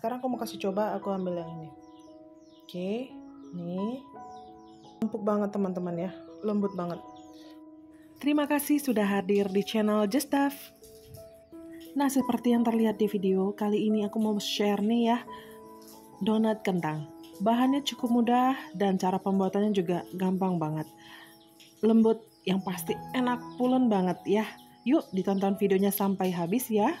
sekarang aku mau kasih coba, aku ambil yang ini. Oke, nih empuk banget teman-teman ya, lembut banget. Terima kasih sudah hadir di channel Justaf. Nah, seperti yang terlihat di video, kali ini aku mau share nih ya, donat kentang. Bahannya cukup mudah dan cara pembuatannya juga gampang banget. Lembut, yang pasti enak pulen banget ya. Yuk ditonton videonya sampai habis ya.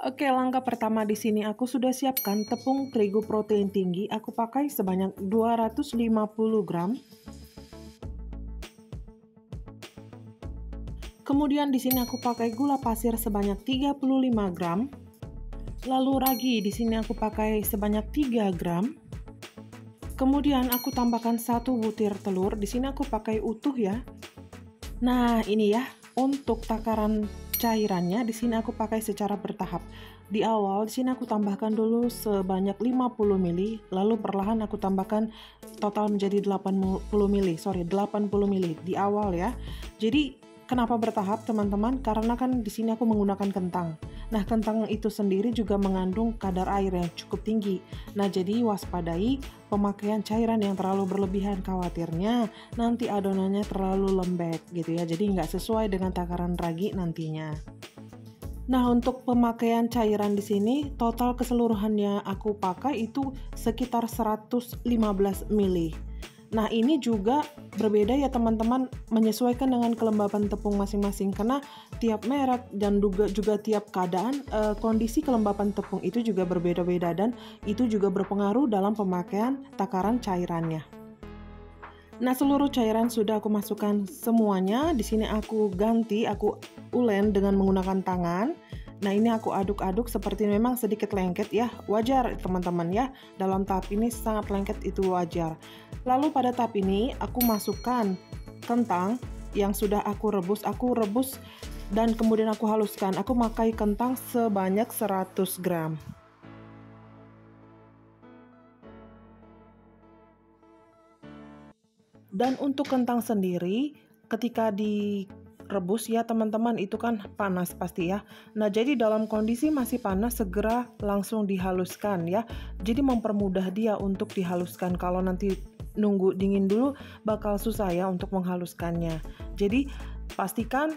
Oke, langkah pertama di sini aku sudah siapkan tepung terigu protein tinggi. Aku pakai sebanyak 250 gram. Kemudian di sini aku pakai gula pasir sebanyak 35 gram. Lalu ragi di sini aku pakai sebanyak 3 gram. Kemudian aku tambahkan 1 butir telur. Di sini aku pakai utuh ya. Nah, ini ya, untuk takaran cairannya di sini aku pakai secara bertahap. Di awal di sini aku tambahkan dulu sebanyak 50 ml, lalu perlahan aku tambahkan total menjadi 80 ml di awal ya. Jadi kenapa bertahap teman-teman? Karena kan di sini aku menggunakan kentang. Nah, kentang itu sendiri juga mengandung kadar air yang cukup tinggi. Nah, jadi waspadai pemakaian cairan yang terlalu berlebihan, khawatirnya nanti adonannya terlalu lembek gitu ya. Jadi nggak sesuai dengan takaran ragi nantinya. Nah, untuk pemakaian cairan di sini total keseluruhannya aku pakai itu sekitar 115 ml. Nah, ini juga berbeda ya teman-teman, menyesuaikan dengan kelembapan tepung masing-masing karena tiap merek dan juga tiap keadaan kondisi kelembapan tepung itu juga berbeda-beda dan itu juga berpengaruh dalam pemakaian takaran cairannya. Nah, seluruh cairan sudah aku masukkan semuanya. Di sini aku ulen dengan menggunakan tangan. Nah, ini aku aduk-aduk seperti memang sedikit lengket ya. Wajar teman-teman ya. Dalam tahap ini sangat lengket, itu wajar. Lalu pada tahap ini aku masukkan kentang yang sudah aku rebus dan kemudian aku haluskan. Aku pakai kentang sebanyak 100 gram. Dan untuk kentang sendiri, ketika direbus ya teman-teman, itu kan panas pasti ya. Nah, jadi dalam kondisi masih panas, segera langsung dihaluskan ya. Jadi mempermudah dia untuk dihaluskan. Kalau nanti nunggu dingin dulu, bakal susah ya untuk menghaluskannya. Jadi pastikan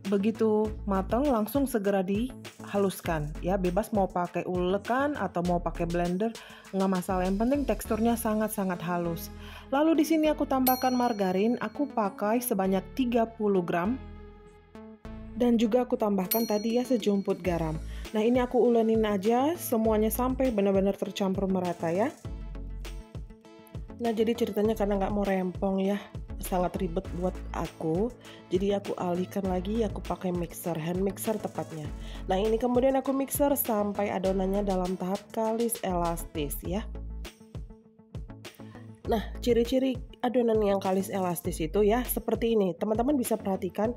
begitu matang langsung segera dihaluskan ya, bebas mau pakai ulekan atau mau pakai blender, nggak masalah, yang penting teksturnya sangat-sangat halus. Lalu di sini aku tambahkan margarin, aku pakai sebanyak 30 gram dan juga aku tambahkan tadi ya sejumput garam. Nah, ini aku ulenin aja semuanya sampai benar-benar tercampur merata ya. Nah, jadi ceritanya karena nggak mau rempong ya, sangat ribet buat aku, jadi aku alihkan lagi, aku pakai mixer, hand mixer tepatnya. Nah, ini kemudian aku mixer sampai adonannya dalam tahap kalis elastis ya. Nah, ciri-ciri adonan yang kalis elastis itu ya seperti ini. Teman-teman bisa perhatikan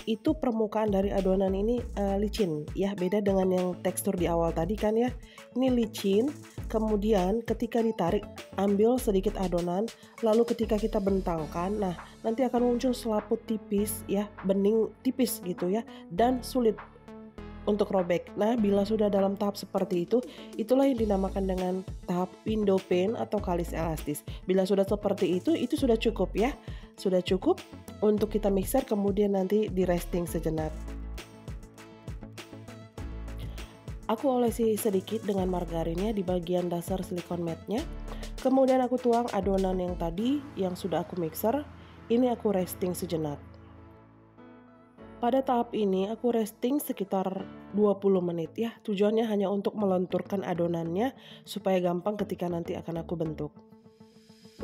itu permukaan dari adonan ini licin ya, beda dengan yang tekstur di awal tadi kan ya. Ini licin, kemudian ketika ditarik ambil sedikit adonan, lalu ketika kita bentangkan, nah nanti akan muncul selaput tipis ya, bening tipis gitu ya, dan sulit untuk robek. Nah, bila sudah dalam tahap seperti itu, itulah yang dinamakan dengan tahap window pane atau kalis elastis. Bila sudah seperti itu sudah cukup ya. Sudah cukup untuk kita mixer, kemudian nanti di resting sejenak. Aku olesi sedikit dengan margarinnya di bagian dasar silikon matnya. Kemudian aku tuang adonan yang tadi yang sudah aku mixer. Ini aku resting sejenak. Pada tahap ini aku resting sekitar 20 menit ya. Tujuannya hanya untuk melenturkan adonannya supaya gampang ketika nanti akan aku bentuk.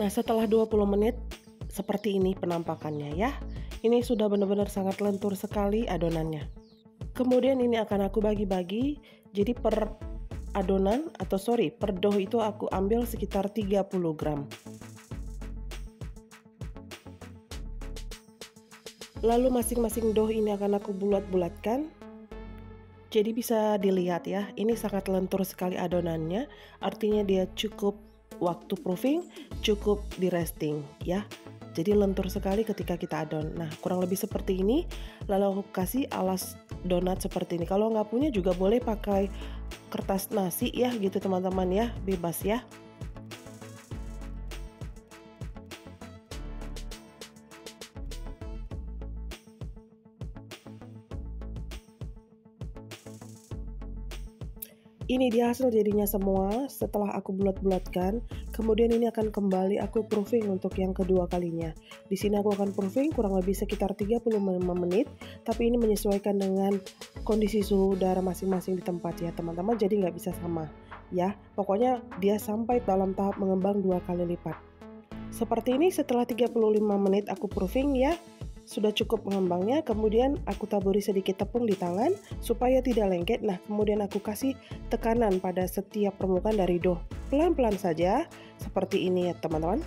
Nah, setelah 20 menit seperti ini penampakannya ya. Ini sudah benar-benar sangat lentur sekali adonannya. Kemudian ini akan aku bagi-bagi. Jadi per dough itu aku ambil sekitar 30 gram. Lalu masing-masing dough ini akan aku bulat-bulatkan. Jadi bisa dilihat ya, ini sangat lentur sekali adonannya, artinya dia cukup waktu proofing cukup di resting ya. Jadi lentur sekali ketika kita adon. Nah, kurang lebih seperti ini. Lalu aku kasih alas donat seperti ini. Kalau nggak punya juga boleh pakai kertas nasi ya gitu teman-teman ya, bebas ya. Ini dia hasil jadinya semua setelah aku bulat-bulatkan. Kemudian ini akan kembali aku proofing untuk yang kedua kalinya. Di sini aku akan proofing kurang lebih sekitar 35 menit, tapi ini menyesuaikan dengan kondisi suhu udara masing-masing di tempat ya teman-teman, jadi nggak bisa sama ya. Pokoknya dia sampai dalam tahap mengembang 2 kali lipat. Seperti ini setelah 35 menit aku proofing ya. Sudah cukup mengembangnya, kemudian aku taburi sedikit tepung di tangan supaya tidak lengket. Nah, kemudian aku kasih tekanan pada setiap permukaan dari dough. Pelan-pelan saja, seperti ini ya teman-teman.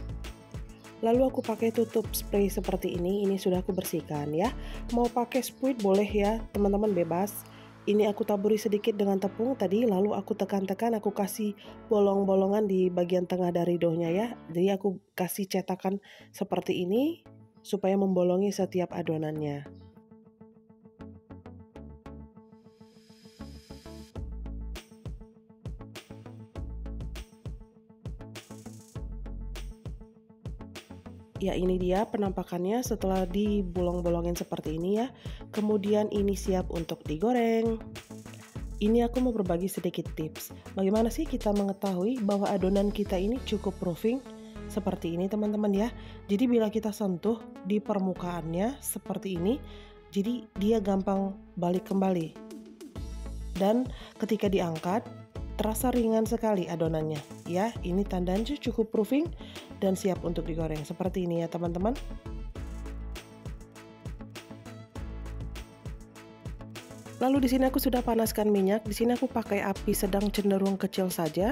Lalu aku pakai tutup spray seperti ini sudah aku bersihkan ya. Mau pakai spuit boleh ya, teman-teman bebas. Ini aku taburi sedikit dengan tepung tadi, lalu aku tekan-tekan, aku kasih bolong-bolongan di bagian tengah dari doughnya ya. Jadi aku kasih cetakan seperti ini supaya membolongi setiap adonannya. Ya, ini dia penampakannya setelah dibolong-bolongin seperti ini ya. Kemudian ini siap untuk digoreng. Ini aku mau berbagi sedikit tips. Bagaimana sih kita mengetahui bahwa adonan kita ini cukup proofing? Seperti ini teman-teman ya. Jadi bila kita sentuh di permukaannya seperti ini, jadi dia gampang balik kembali. Dan ketika diangkat, terasa ringan sekali adonannya. Ya, ini tandanya cukup proofing dan siap untuk digoreng. Seperti ini ya teman-teman. Lalu di sini aku sudah panaskan minyak. Di sini aku pakai api sedang cenderung kecil saja.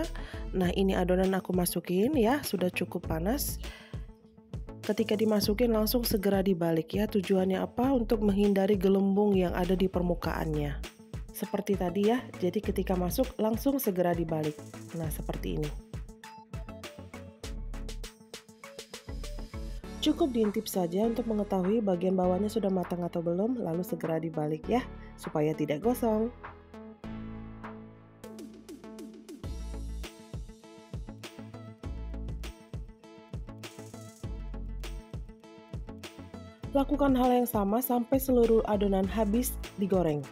Nah, ini adonan aku masukin ya, sudah cukup panas. Ketika dimasukin langsung segera dibalik ya. Tujuannya apa? Untuk menghindari gelembung yang ada di permukaannya. Seperti tadi ya. Jadi ketika masuk langsung segera dibalik. Nah, seperti ini. Cukup diintip saja untuk mengetahui bagian bawahnya sudah matang atau belum, lalu segera dibalik ya, supaya tidak gosong. Lakukan hal yang sama sampai seluruh adonan habis digoreng.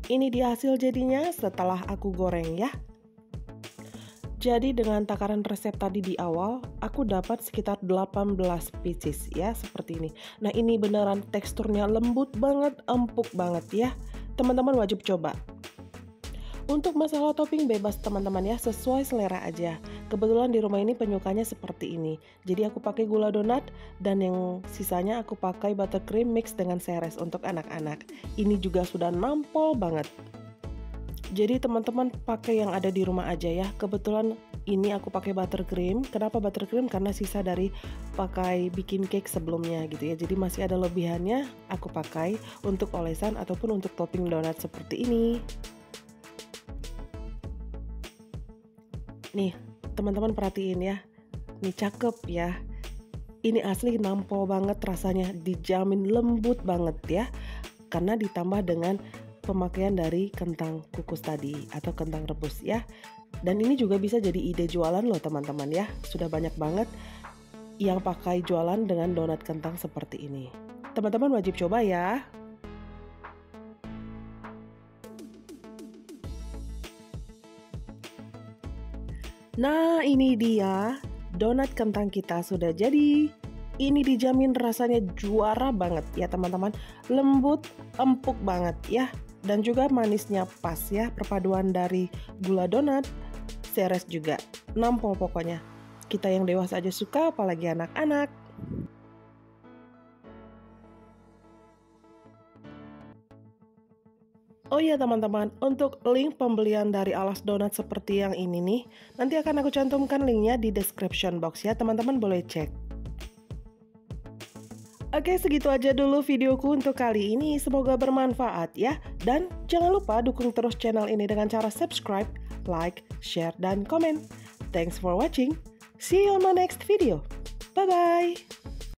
Ini dia hasil jadinya setelah aku goreng ya. Jadi dengan takaran resep tadi di awal, aku dapat sekitar 18 pieces ya, seperti ini. Nah, ini beneran teksturnya lembut banget, empuk banget ya. Teman-teman wajib coba. Untuk masalah topping bebas teman-teman ya, sesuai selera aja. Kebetulan di rumah ini penyukanya seperti ini. Jadi aku pakai gula donat dan yang sisanya aku pakai buttercream mix dengan seres untuk anak-anak. Ini juga sudah nampol banget. Jadi teman-teman pakai yang ada di rumah aja ya. Kebetulan ini aku pakai buttercream. Kenapa buttercream? Karena sisa dari pakai bikin cake sebelumnya gitu ya. Jadi masih ada lebihannya aku pakai untuk olesan ataupun untuk topping donat seperti ini. Nih, teman-teman perhatiin ya. Nih cakep ya. Ini asli nampol banget rasanya, dijamin lembut banget ya. Karena ditambah dengan pemakaian dari kentang kukus tadi atau kentang rebus ya. Dan ini juga bisa jadi ide jualan loh teman-teman ya. Sudah banyak banget yang pakai jualan dengan donat kentang seperti ini. Teman-teman wajib coba ya. Nah, ini dia donat kentang kita sudah jadi. Ini dijamin rasanya juara banget ya teman-teman. Lembut, empuk banget ya. Dan juga manisnya pas ya. Perpaduan dari gula donat, seres juga. Nampol pokoknya. Kita yang dewasa aja suka, apalagi anak-anak. Oh iya teman-teman, untuk link pembelian dari alas donat seperti yang ini nih, nanti akan aku cantumkan linknya di description box ya, teman-teman boleh cek. Oke, segitu aja dulu videoku untuk kali ini, semoga bermanfaat ya. Dan jangan lupa dukung terus channel ini dengan cara subscribe, like, share, dan komen. Thanks for watching, see you on my next video. Bye-bye!